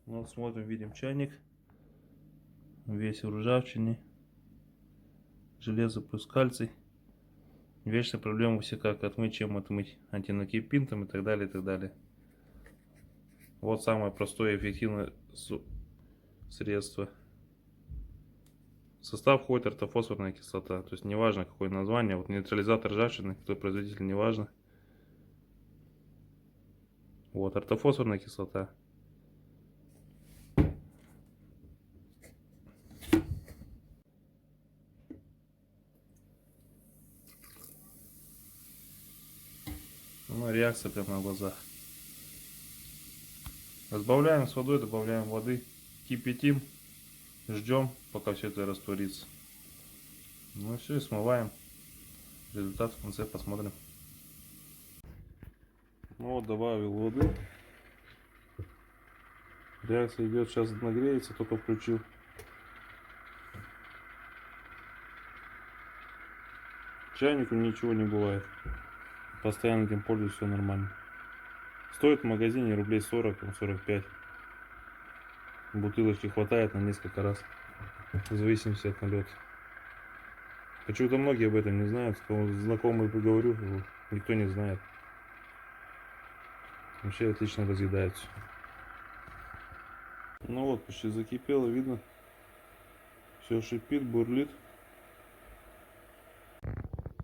Вот смотрим, видим чайник. Весь в ржавчине. Железо плюс кальций. Вечная проблема все как отмыть, чем отмыть. Антинакипинтом и так далее, и так далее. Вот самое простое и эффективное средство. В состав входит ортофосфорная кислота. То есть неважно какое название. Вот нейтрализатор ржавчины, кто производитель, неважно. Вот ортофосфорная кислота. Ну, реакция прямо на глазах. Разбавляем с водой, добавляем воды, кипятим, ждем, пока все это растворится. Ну и все, и смываем. Результат в конце посмотрим. Ну вот, добавил воды. Реакция идет, сейчас нагреется, только включил. Чайнику ничего не бывает. Постоянно этим пользуюсь, все нормально. Стоит в магазине рублей 40-45. Бутылочки хватает на несколько раз. В зависимости от налета. Почему-то многие об этом не знают. Кому знакомый поговорю, никто не знает. Вообще отлично разъедается. Ну вот, почти закипело, видно. Все шипит, бурлит.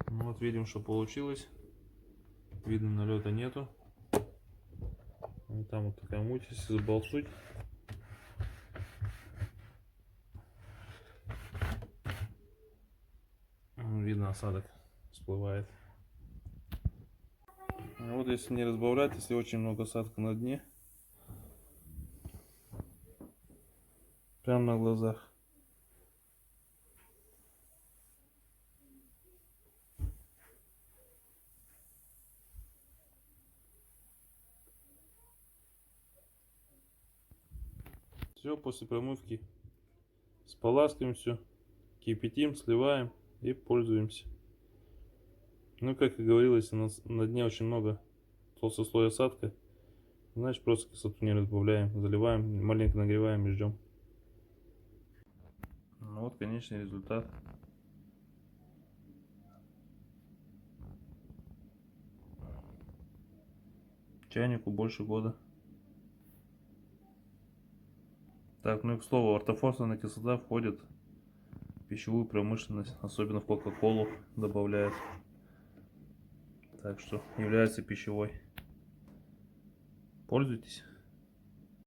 Ну вот видим, что получилось. Видно, налета нету. Вот там вот такая муть, если заболтуть. Видно, осадок всплывает. А вот если не разбавлять, если очень много осадка на дне, прямо на глазах. Все, после промывки споласкиваем все, кипятим, сливаем и пользуемся. Ну, как и говорилось, у нас на дне очень много толстый слой осадка. Значит, просто кислоту не разбавляем, заливаем, маленько нагреваем и ждем. Ну вот конечный результат. Чайнику больше года. Так, ну и к слову, ортофосфорная кислота входит в пищевую промышленность, особенно в кока-колу добавляют. Так что является пищевой. Пользуйтесь.